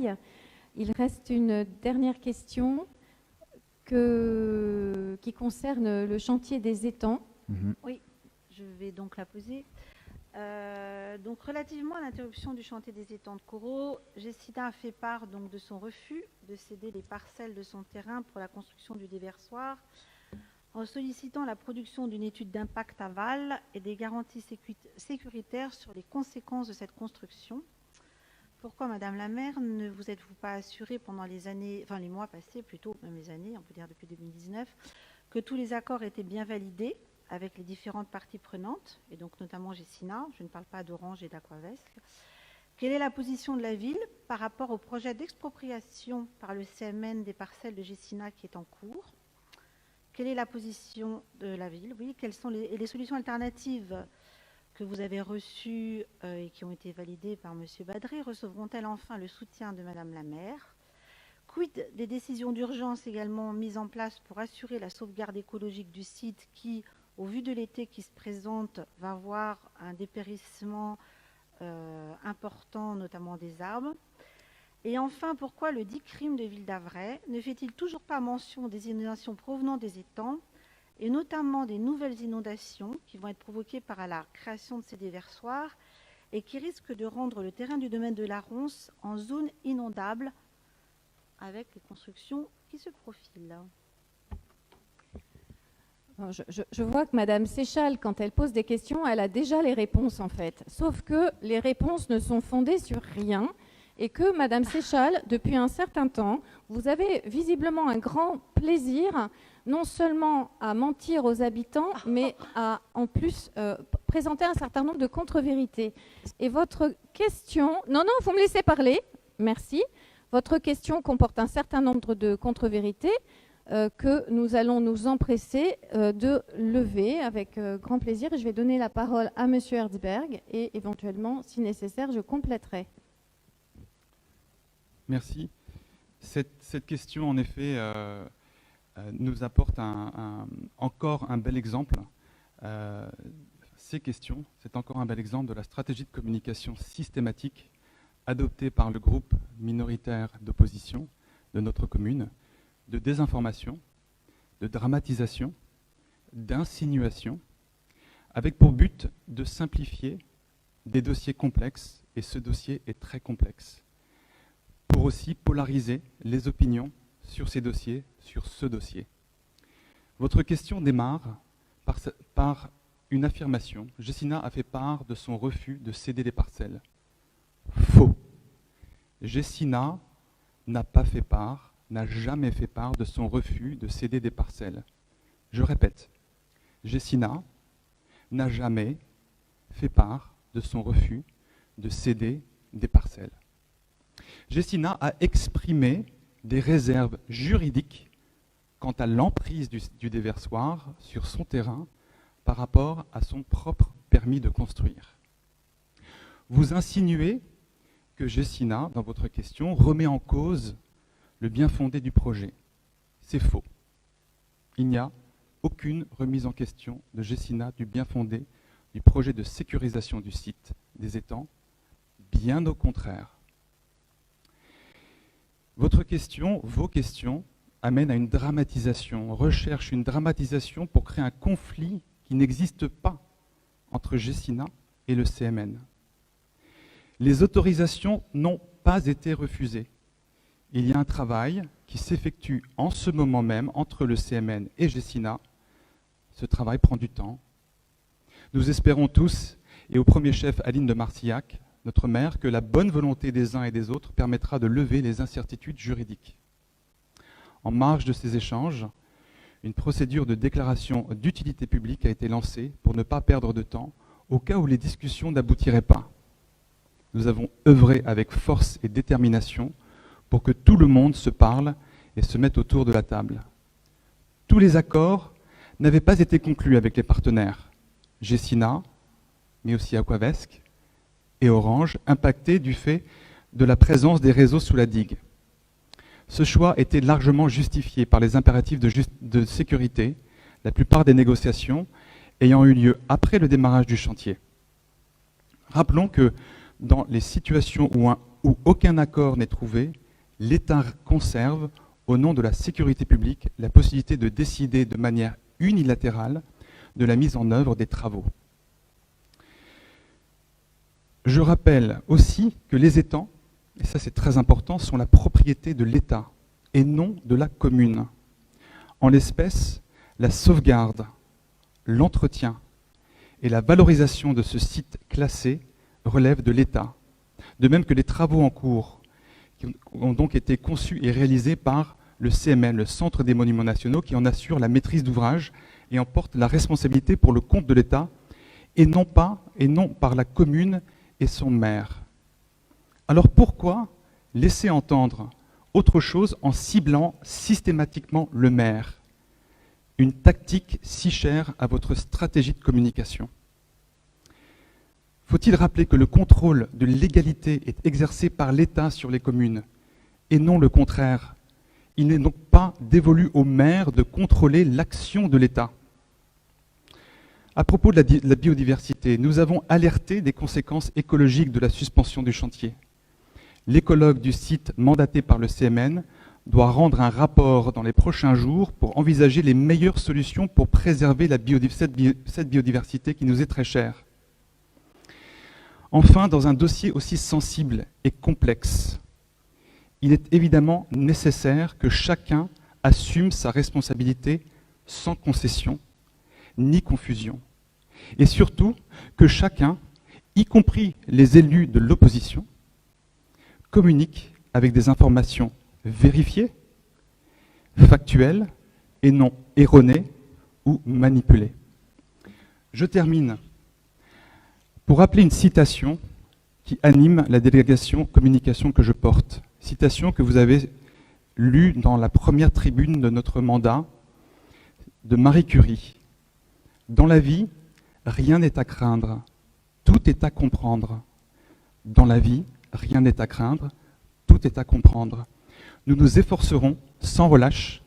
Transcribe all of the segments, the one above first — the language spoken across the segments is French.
détails. Il reste une dernière question qui concerne le chantier des étangs. Oui, je vais donc la poser. Donc, relativement à l'interruption du chantier des étangs de Corot, Gessina a fait part donc, de son refus de céder les parcelles de son terrain pour la construction du déversoir en sollicitant la production d'une étude d'impact aval et des garanties sécuritaires sur les conséquences de cette construction. Pourquoi, Madame la maire, ne vous êtes-vous pas assurée pendant les années, enfin les mois passés plutôt, même les années, on peut dire depuis 2019, que tous les accords étaient bien validés avec les différentes parties prenantes, et donc notamment Gessina, je ne parle pas d'Orange et d'Aquavesque. Quelle est la position de la ville par rapport au projet d'expropriation par le CMN des parcelles de Gessina qui est en cours? Quelle est la position de la ville? Oui, quelles sont les solutions alternatives que vous avez reçues et qui ont été validées par M. Badré recevront-elles enfin le soutien de Madame la maire? Quid des décisions d'urgence également mises en place pour assurer la sauvegarde écologique du site qui, au vu de l'été qui se présente, va avoir un dépérissement important, notamment des arbres? Et enfin, pourquoi le dit crime de Ville d'Avray ne fait-il toujours pas mention des inondations provenant des étangs, et notamment des nouvelles inondations qui vont être provoquées par la création de ces déversoirs et qui risquent de rendre le terrain du domaine de la Ronce en zone inondable avec les constructions qui se profilent? Je vois que Madame Séchal, quand elle pose des questions, elle a déjà les réponses en fait. Sauf que les réponses ne sont fondées sur rien et que Madame Séchal, depuis un certain temps, vous avez visiblement un grand plaisir non seulement à mentir aux habitants, mais à en plus présenter un certain nombre de contre-vérités. Et votre question... Non, vous me laissez parler, merci. Votre question comporte un certain nombre de contre-vérités que nous allons nous empresser de lever avec grand plaisir. Et je vais donner la parole à Monsieur Herzberg et éventuellement, si nécessaire, je compléterai. Merci. Cette question, en effet, nous apporte encore un bel exemple. Ces questions, c'est encore un bel exemple de la stratégie de communication systématique adoptée par le groupe minoritaire d'opposition de notre commune, de désinformation, de dramatisation, d'insinuation, avec pour but de simplifier des dossiers complexes, et ce dossier est très complexe, pour aussi polariser les opinions sur ces dossiers, sur ce dossier. Votre question démarre par une affirmation. Gessina a fait part de son refus de céder les parcelles. Faux. Gessina n'a pas fait part, n'a jamais fait part de son refus de céder des parcelles. Je répète, Gessina n'a jamais fait part de son refus de céder des parcelles. Gessina a exprimé des réserves juridiques quant à l'emprise du déversoir sur son terrain par rapport à son propre permis de construire. Vous insinuez que Gessina, dans votre question, remet en cause le bien fondé du projet. C'est faux. Il n'y a aucune remise en question de Gessina du bien fondé du projet de sécurisation du site des étangs, bien au contraire. Votre question, vos questions, amènent à une dramatisation, recherche une dramatisation pour créer un conflit qui n'existe pas entre Gessina et le CMN. Les autorisations n'ont pas été refusées. Il y a un travail qui s'effectue en ce moment même entre le CMN et Gessina. Ce travail prend du temps. Nous espérons tous, et au premier chef Aline de Marcillac, notre maire, que la bonne volonté des uns et des autres permettra de lever les incertitudes juridiques. En marge de ces échanges, une procédure de déclaration d'utilité publique a été lancée pour ne pas perdre de temps au cas où les discussions n'aboutiraient pas. Nous avons œuvré avec force et détermination pour que tout le monde se parle et se mette autour de la table. Tous les accords n'avaient pas été conclus avec les partenaires, Gessina, mais aussi Aquavesque et Orange, impactés du fait de la présence des réseaux sous la digue. Ce choix était largement justifié par les impératifs de sécurité, la plupart des négociations ayant eu lieu après le démarrage du chantier. Rappelons que dans les situations où un où aucun accord n'est trouvé, l'État conserve, au nom de la sécurité publique, la possibilité de décider de manière unilatérale de la mise en œuvre des travaux. Je rappelle aussi que les étangs, et ça c'est très important, sont la propriété de l'État et non de la commune. En l'espèce, la sauvegarde, l'entretien et la valorisation de ce site classé relèvent de l'État. De même que les travaux en cours qui ont donc été conçus et réalisés par le CMN, le Centre des Monuments Nationaux, qui en assure la maîtrise d'ouvrage et en porte la responsabilité pour le compte de l'État et non par la commune et son maire. Alors pourquoi laisser entendre autre chose en ciblant systématiquement le maire? Une tactique si chère à votre stratégie de communication. Faut-il rappeler que le contrôle de légalité est exercé par l'État sur les communes et non le contraire? Il n'est donc pas dévolu au maire de contrôler l'action de l'État. À propos de la biodiversité, nous avons alerté des conséquences écologiques de la suspension du chantier. L'écologue du site mandaté par le CMN doit rendre un rapport dans les prochains jours pour envisager les meilleures solutions pour préserver cette biodiversité qui nous est très chère. Enfin, dans un dossier aussi sensible et complexe, il est évidemment nécessaire que chacun assume sa responsabilité sans concession ni confusion. Et surtout, que chacun, y compris les élus de l'opposition, communique avec des informations vérifiées, factuelles et non erronées ou manipulées. Je termine pour rappeler une citation qui anime la délégation communication que je porte. Citation que vous avez lue dans la première tribune de notre mandat de Marie Curie. Dans la vie, rien n'est à craindre, tout est à comprendre. Dans la vie, rien n'est à craindre, tout est à comprendre. Nous nous efforcerons, sans relâche,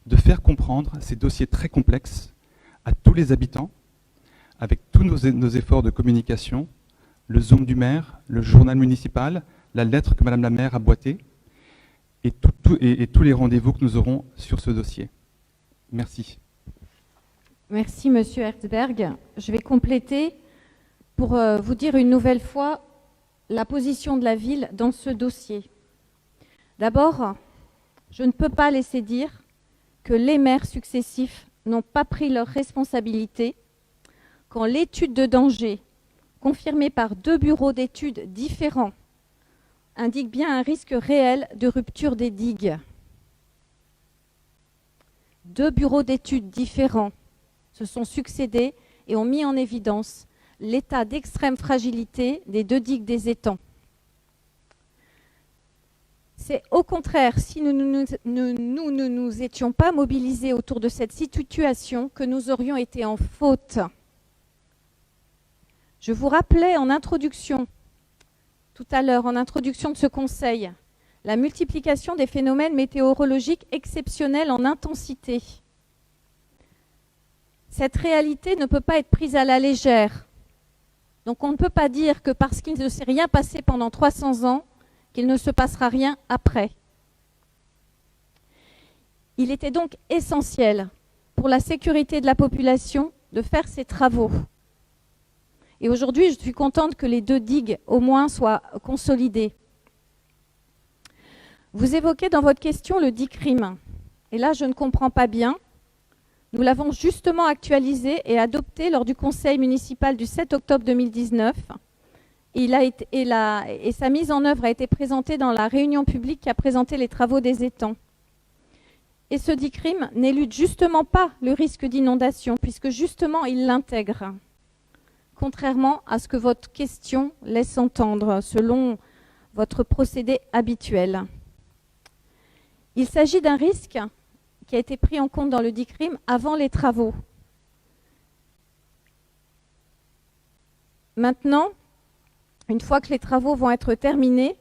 de faire comprendre ces dossiers très complexes à tous les habitants, avec tous nos efforts de communication, le Zoom du maire, le journal municipal, la lettre que Madame la maire a boîtée, et tous les rendez-vous que nous aurons sur ce dossier. Merci. Merci, Monsieur Herzberg. Je vais compléter pour vous dire une nouvelle fois la position de la ville dans ce dossier. D'abord, je ne peux pas laisser dire que les maires successifs n'ont pas pris leurs responsabilités quand l'étude de danger, confirmée par 2 bureaux d'études différents, indique bien un risque réel de rupture des digues. 2 bureaux d'études différents se sont succédés et ont mis en évidence l'état d'extrême fragilité des 2 digues des étangs. C'est au contraire, si nous ne nous étions pas mobilisés autour de cette situation, que nous aurions été en faute. Je vous rappelais en introduction, tout à l'heure, en introduction de ce conseil, la multiplication des phénomènes météorologiques exceptionnels en intensité. Cette réalité ne peut pas être prise à la légère. Donc on ne peut pas dire que parce qu'il ne s'est rien passé pendant 300 ans, qu'il ne se passera rien après. Il était donc essentiel pour la sécurité de la population de faire ces travaux. Et aujourd'hui, je suis contente que les 2 digues, au moins, soient consolidées. Vous évoquez dans votre question le DICRIM. Et là, je ne comprends pas bien. Nous l'avons justement actualisé et adopté lors du conseil municipal du 7 octobre 2019. Et sa mise en œuvre a été présentée dans la réunion publique qui a présenté les travaux des étangs. Et ce DICRIM n'élude justement pas le risque d'inondation, puisque justement il l'intègre, contrairement à ce que votre question laisse entendre, selon votre procédé habituel. Il s'agit d'un risque qui a été pris en compte dans le DICRIM avant les travaux. Maintenant, une fois que les travaux vont être terminés,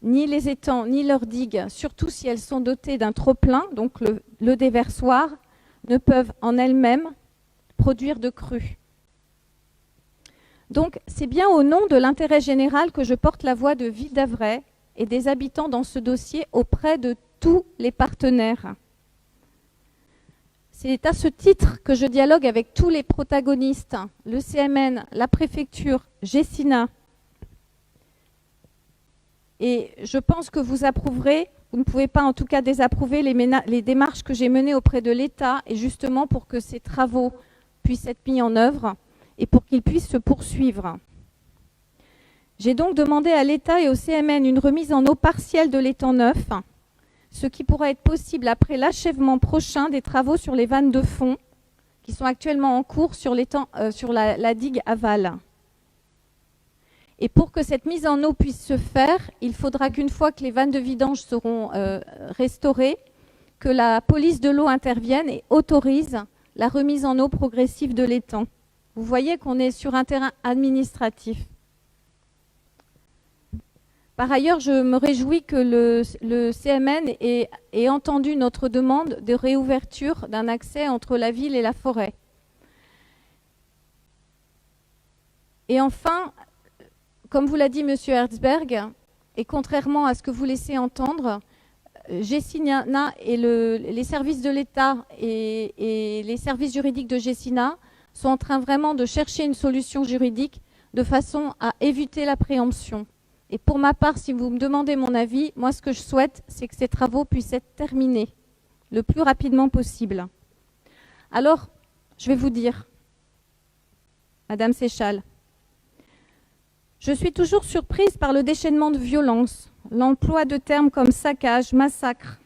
ni les étangs, ni leurs digues, surtout si elles sont dotées d'un trop-plein, donc le déversoir, ne peuvent en elles-mêmes produire de crues. Donc, c'est bien au nom de l'intérêt général que je porte la voix de Ville d'Avray et des habitants dans ce dossier auprès de tous les partenaires. C'est à ce titre que je dialogue avec tous les protagonistes, le CMN, la préfecture, Gecina. Et je pense que vous approuverez, vous ne pouvez pas en tout cas désapprouver les démarches que j'ai menées auprès de l'État, et justement pour que ces travaux puissent être mis en œuvre et pour qu'ils puissent se poursuivre. J'ai donc demandé à l'État et au CMN une remise en eau partielle de l'étang neuf, ce qui pourra être possible après l'achèvement prochain des travaux sur les vannes de fond qui sont actuellement en cours sur la digue aval. Et pour que cette mise en eau puisse se faire, il faudra qu'une fois que les vannes de vidange seront restaurées, que la police de l'eau intervienne et autorise la remise en eau progressive de l'étang. Vous voyez qu'on est sur un terrain administratif. Par ailleurs, je me réjouis que le CMN ait entendu notre demande de réouverture d'un accès entre la ville et la forêt. Et enfin, comme vous l'a dit M. Herzberg, et contrairement à ce que vous laissez entendre, Gecina et les services de l'État et les services juridiques de Gecina sont en train vraiment de chercher une solution juridique de façon à éviter la préemption. Et pour ma part, si vous me demandez mon avis, moi ce que je souhaite, c'est que ces travaux puissent être terminés le plus rapidement possible. Alors, je vais vous dire, Madame Séchal, je suis toujours surprise par le déchaînement de violence, l'emploi de termes comme saccage, massacre,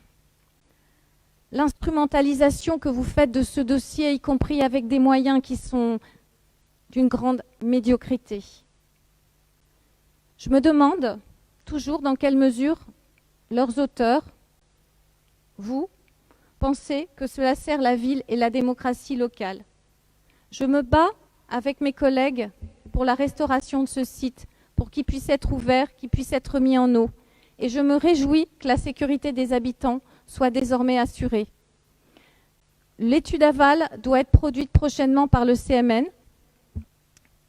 l'instrumentalisation que vous faites de ce dossier, y compris avec des moyens qui sont d'une grande médiocrité. Je me demande toujours dans quelle mesure leurs auteurs, vous, pensez que cela sert la ville et la démocratie locale. Je me bats avec mes collègues pour la restauration de ce site, pour qu'il puisse être ouvert, qu'il puisse être mis en eau. Et je me réjouis que la sécurité des habitants soit désormais assurée. L'étude aval doit être produite prochainement par le CMN.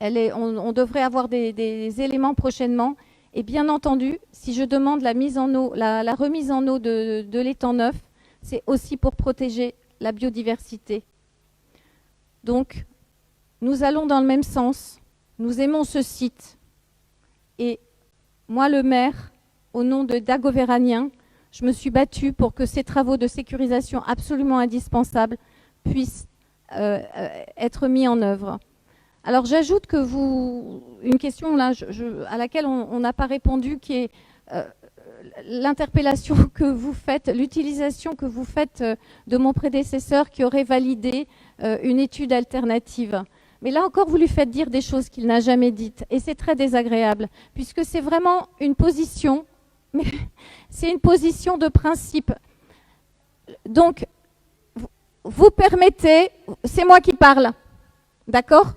On devrait avoir des éléments prochainement. Et bien entendu, si je demande la remise en eau de l'étang neuf, c'est aussi pour protéger la biodiversité. Donc, nous allons dans le même sens. Nous aimons ce site. Et moi, le maire, au nom de Dagovéranien, je me suis battue pour que ces travaux de sécurisation absolument indispensables puissent être mis en œuvre. Alors j'ajoute que une question là, à laquelle on n'a pas répondu, qui est l'interpellation que vous faites, l'utilisation que vous faites de mon prédécesseur qui aurait validé une étude alternative. Mais là encore, vous lui faites dire des choses qu'il n'a jamais dites. Et c'est très désagréable, puisque c'est vraiment une position, mais c'est une position de principe. Donc, vous permettez, c'est moi qui parle, d'accord ?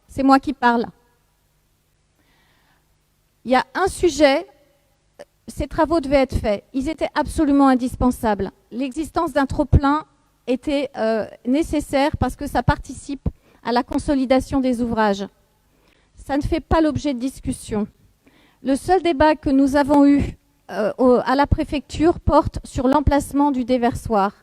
C'est moi qui parle. Il y a un sujet, ces travaux devaient être faits. Ils étaient absolument indispensables. L'existence d'un trop-plein était nécessaire parce que ça participe à la consolidation des ouvrages. Ça ne fait pas l'objet de discussion. Le seul débat que nous avons eu à la préfecture porte sur l'emplacement du déversoir.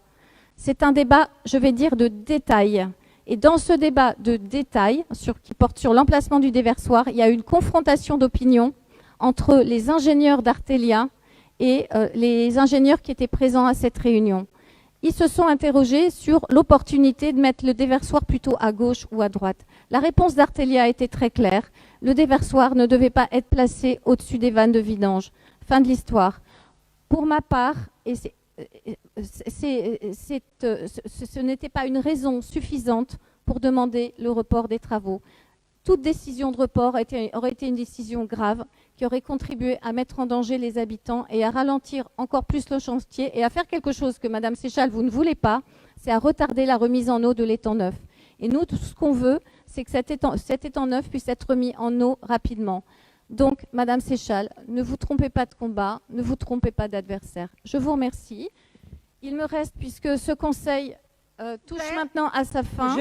C'est un débat, je vais dire, de détail. Et dans ce débat de détail, qui porte sur l'emplacement du déversoir, il y a une confrontation d'opinion entre les ingénieurs d'Artelia et les ingénieurs qui étaient présents à cette réunion. Ils se sont interrogés sur l'opportunité de mettre le déversoir plutôt à gauche ou à droite. La réponse d'Artelia a été très claire. Le déversoir ne devait pas être placé au-dessus des vannes de vidange. Fin de l'histoire. Pour ma part, et ce n'était pas une raison suffisante pour demander le report des travaux. Toute décision de report aurait été une décision grave qui aurait contribué à mettre en danger les habitants et à ralentir encore plus le chantier et à faire quelque chose que Madame Séchal, vous ne voulez pas, c'est à retarder la remise en eau de l'étang neuf. Et nous, tout ce qu'on veut, c'est que cet étang neuf puisse être remis en eau rapidement. Donc, Madame Séchal, ne vous trompez pas de combat, ne vous trompez pas d'adversaire. Je vous remercie. Il me reste, puisque ce conseil touche Claire, maintenant à sa fin.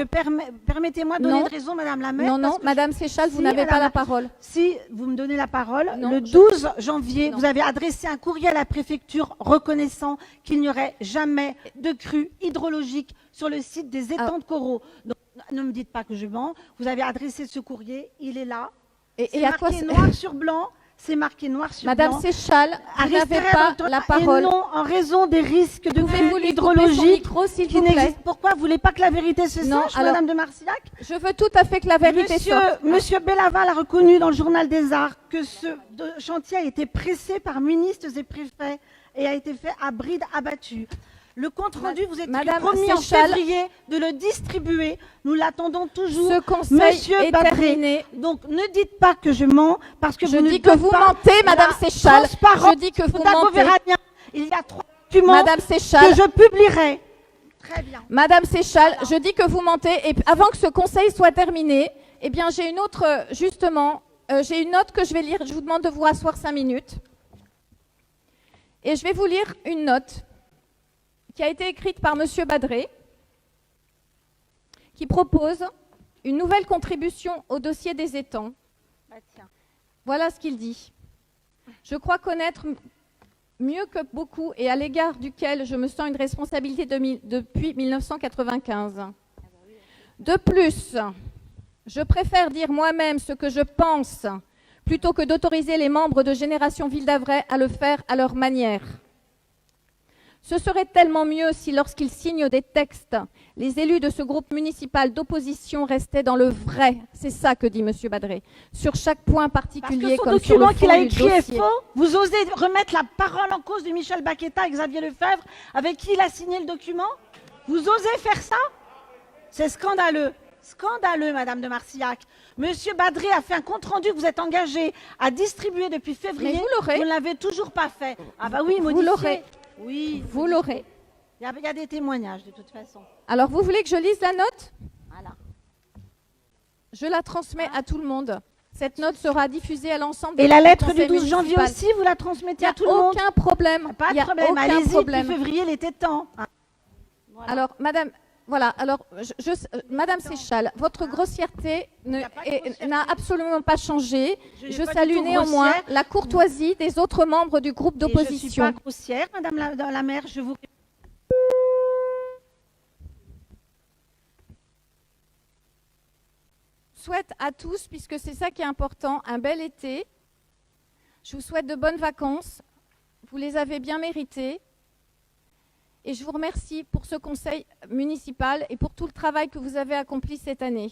Permettez-moi de donner Non. une raison, Madame la maire. Non, non, parce que Madame Séchal, vous Si, n'avez pas Madame la la- parole. Si vous me donnez la parole, Non, le je- 12 janvier, Non. vous avez adressé un courrier à la préfecture reconnaissant qu'il n'y aurait jamais de crue hydrologique sur le site des étangs de coraux. Donc, ne me dites pas que je mens. Vous avez adressé ce courrier, il est là. Et C'est à quoi marqué noir sur blanc. C'est marqué noir sur Madame blanc. Séchal, vous Arrêtez n'avez pas votre- la parole. Et non, en raison des risques de Pouvez-vous crue lui couper son hydrologique micro, s'il qui vous plaît? n'existent. Pourquoi vous voulez pas que la vérité se Non, sache, alors- Madame de Marcillac? Je veux tout à fait que la vérité sorte. Monsieur Bellaval a reconnu dans le journal des Arts que ce chantier a été pressé par ministres et préfets et a été fait à bride abattue. Le compte-rendu, vous êtes Madame promis en Séchal, février de le distribuer. Nous l'attendons toujours. Ce conseil Monsieur est Badré, terminé. donc ne dites pas que je mens, parce que Je vous ne dis que dites vous pas mentez, Madame la Séchal. transparence Je dis que vous d'Ago mentez. Verania. Il y a 3 documents Madame Séchal, que je publierai. Très bien. Madame Séchal, je dis que vous mentez. Et avant que ce conseil soit terminé, eh bien, j'ai une autre, justement, j'ai une note que je vais lire. Je vous demande de vous rasseoir 5 minutes. Et je vais vous lire une note qui a été écrite par Monsieur Badré, qui propose une nouvelle contribution au dossier des étangs. Bah, tiens. Voilà ce qu'il dit. Je crois connaître mieux que beaucoup et à l'égard duquel je me sens une responsabilité depuis 1995. De plus, je préfère dire moi-même ce que je pense plutôt que d'autoriser les membres de Génération Ville d'Avray à le faire à leur manière. Ce serait tellement mieux si, lorsqu'ils signent des textes, les élus de ce groupe municipal d'opposition restaient dans le vrai. C'est ça que dit M. Badré. Sur chaque point Parce particulier, que son comme sur le document fond qu'il a du écrit est dossier. faux. Vous osez remettre la parole en cause de Michel Baqueta et Xavier Lefebvre, avec qui il a signé le document? Vous osez faire ça? C'est scandaleux. Scandaleux, Madame de Marcillac. Monsieur Badré a fait un compte-rendu que vous êtes engagé à distribuer depuis février. Mais vous l'aurez. Vous ne l'avez toujours pas fait. Ah bah oui, Vous modifié. l'aurez. Oui. Vous l'aurez. Il y a des témoignages, de toute façon. Alors, vous voulez que je lise la note? Voilà. Je la transmets à tout le monde. Cette note sera diffusée à l'ensemble des Et la lettre du conseils 12 janvier municipaux. aussi, vous la Il transmettez n'y à a tout le monde? aucun problème. Pas Il y de a problème. aucun Allez-y, problème. depuis février, il était temps. Voilà. Alors, Madame, voilà. Alors, Madame Séchal, votre grossièreté Il y a pas de grossièreté. n'a absolument pas changé. Je n'ai Je pas du salue tout néanmoins grossière. la courtoisie des autres membres du groupe Et je ne suis d'opposition. pas grossière, Madame la maire. Je vous Souhaite à tous, puisque c'est ça qui est important, un bel été. Je vous souhaite de bonnes vacances. Vous les avez bien méritées. Et je vous remercie pour ce conseil municipal et pour tout le travail que vous avez accompli cette année.